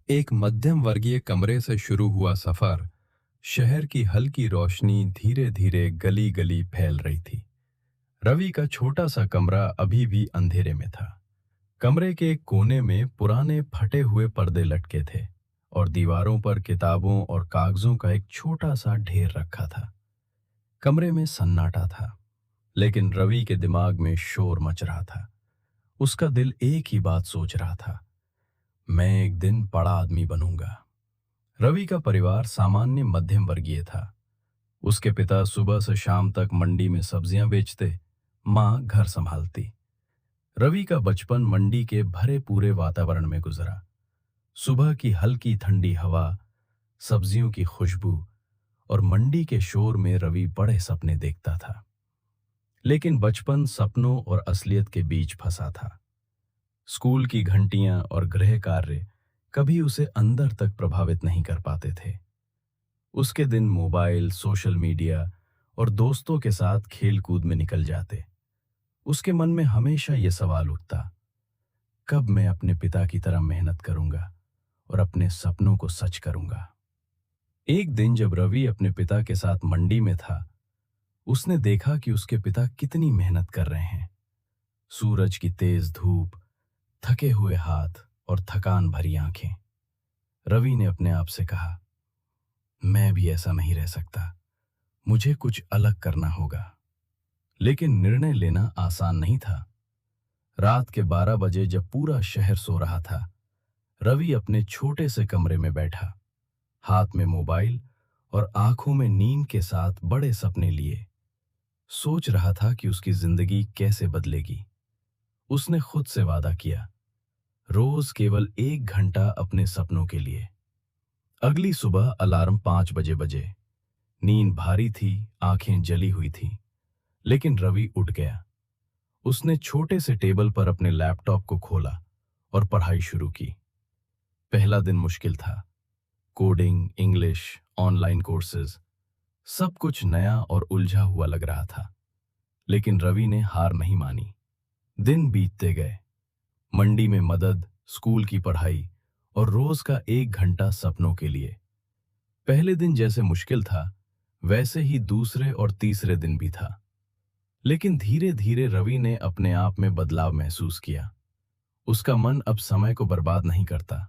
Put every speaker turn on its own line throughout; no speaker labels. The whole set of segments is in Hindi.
एक मध्यम वर्गीय कमरे से शुरू हुआ सफर शहर की हल्की रोशनी धीरे धीरे गली गली फैल रही थी। रवि का छोटा सा कमरा अभी भी अंधेरे में था। कमरे के एक कोने में पुराने फटे हुए पर्दे लटके थे और दीवारों पर किताबों और कागजों का एक छोटा सा ढेर रखा था। कमरे में सन्नाटा था, लेकिन रवि के दिमाग में शोर मच रहा था। उसका दिल एक ही बात सोच रहा था, मैं एक दिन बड़ा आदमी बनूंगा। रवि का परिवार सामान्य मध्यम वर्गीय था। उसके पिता सुबह से शाम तक मंडी में सब्जियां बेचते, मां घर संभालती। रवि का बचपन मंडी के भरे पूरे वातावरण में गुजरा। सुबह की हल्की ठंडी हवा, सब्जियों की खुशबू और मंडी के शोर में रवि बड़े सपने देखता था। लेकिन बचपन सपनों और असलियत के बीच फंसा था। स्कूल की घंटियां और गृह कार्य कभी उसे अंदर तक प्रभावित नहीं कर पाते थे। उसके दिन मोबाइल, सोशल मीडिया और दोस्तों के साथ खेल कूद में निकल जाते। उसके मन में हमेशा ये सवाल उठता, कब मैं अपने पिता की तरह मेहनत करूंगा और अपने सपनों को सच करूंगा। एक दिन जब रवि अपने पिता के साथ मंडी में था, उसने देखा कि उसके पिता कितनी मेहनत कर रहे हैं। सूरज की तेज धूप, थके हुए हाथ और थकान भरी आंखें। रवि ने अपने आप से कहा, मैं भी ऐसा नहीं रह सकता, मुझे कुछ अलग करना होगा। लेकिन निर्णय लेना आसान नहीं था। रात के 12 बजे जब पूरा शहर सो रहा था, रवि अपने छोटे से कमरे में बैठा, हाथ में मोबाइल और आंखों में नींद के साथ बड़े सपने लिए। सोच रहा था कि उसकी जिंदगी कैसे बदलेगी। उसने खुद से वादा किया, रोज केवल 1 घंटा अपने सपनों के लिए। अगली सुबह अलार्म 5 बजे बजे। नींद भारी थी, आंखें जली हुई थी, लेकिन रवि उठ गया। उसने छोटे से टेबल पर अपने लैपटॉप को खोला और पढ़ाई शुरू की। पहला दिन मुश्किल था। कोडिंग, इंग्लिश, ऑनलाइन कोर्सेज, सब कुछ नया और उलझा हुआ लग रहा था। लेकिन रवि ने हार नहीं मानी। दिन बीतते गए। मंडी में मदद, स्कूल की पढ़ाई और रोज का 1 घंटा सपनों के लिए। पहले दिन जैसे मुश्किल था, वैसे ही दूसरे और तीसरे दिन भी था। लेकिन धीरे धीरे रवि ने अपने आप में बदलाव महसूस किया। उसका मन अब समय को बर्बाद नहीं करता।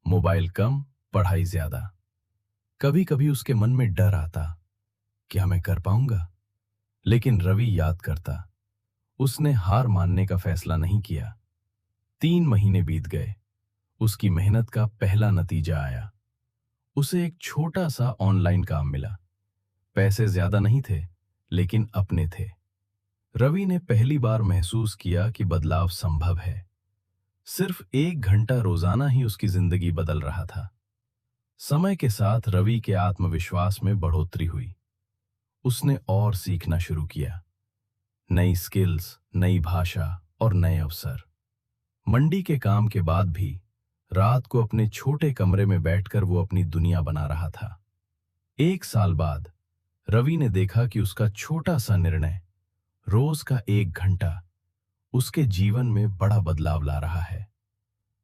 मोबाइल कम, पढ़ाई ज्यादा। कभी कभी उसके मन में डर आता, क्या मैं कर पाऊंगा? लेकिन रवि याद करता, उसने हार मानने का फैसला नहीं किया। 3 महीने बीत गए। उसकी मेहनत का पहला नतीजा आया। उसे एक छोटा सा ऑनलाइन काम मिला। पैसे ज्यादा नहीं थे, लेकिन अपने थे। रवि ने पहली बार महसूस किया कि बदलाव संभव है। सिर्फ 1 घंटा रोजाना ही उसकी जिंदगी बदल रहा था। समय के साथ रवि के आत्मविश्वास में बढ़ोतरी हुई। उसने और सीखना शुरू किया, नई स्किल्स, नई भाषा और नए अवसर। मंडी के काम के बाद भी रात को अपने छोटे कमरे में बैठकर वो अपनी दुनिया बना रहा था। 1 साल बाद रवि ने देखा कि उसका छोटा सा निर्णय, रोज का 1 घंटा, उसके जीवन में बड़ा बदलाव ला रहा है।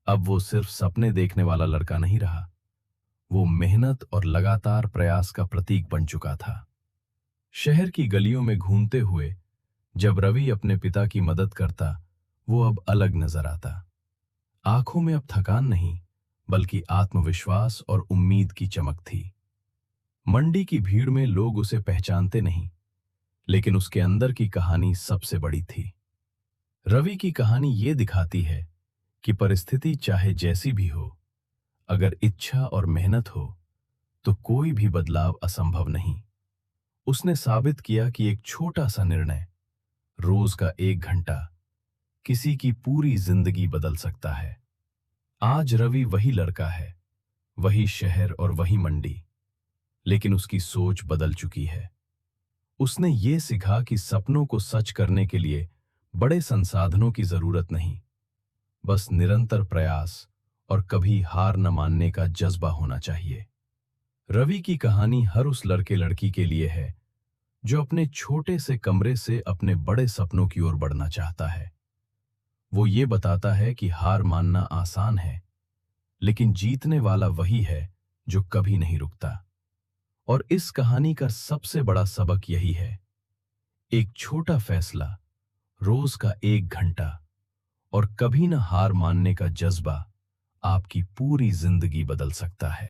अब वो सिर्फ सपने देखने वाला लड़का नहीं रहा, वो मेहनत और लगातार प्रयास का प्रतीक बन चुका था। शहर की गलियों में घूमते हुए जब रवि अपने पिता की मदद करता, वो अब अलग नजर आता। आंखों में अब थकान नहीं, बल्कि आत्मविश्वास और उम्मीद की चमक थी। मंडी की भीड़ में लोग उसे पहचानते नहीं, लेकिन उसके अंदर की कहानी सबसे बड़ी थी। रवि की कहानी ये दिखाती है कि परिस्थिति चाहे जैसी भी हो, अगर इच्छा और मेहनत हो तो कोई भी बदलाव असंभव नहीं। उसने साबित किया कि एक छोटा सा निर्णय, रोज का 1 घंटा, किसी की पूरी जिंदगी बदल सकता है। आज रवि वही लड़का है, वही शहर और वही मंडी, लेकिन उसकी सोच बदल चुकी है। उसने ये सीखा कि सपनों को सच करने के लिए बड़े संसाधनों की जरूरत नहीं, बस निरंतर प्रयास और कभी हार न मानने का जज्बा होना चाहिए। रवि की कहानी हर उस लड़के लड़की के लिए है जो अपने छोटे से कमरे से अपने बड़े सपनों की ओर बढ़ना चाहता है। वो ये बताता है कि हार मानना आसान है, लेकिन जीतने वाला वही है जो कभी नहीं रुकता। और इस कहानी का सबसे बड़ा सबक यही है, एक छोटा फैसला, रोज का 1 घंटा और कभी ना हार मानने का जज्बा आपकी पूरी जिंदगी बदल सकता है।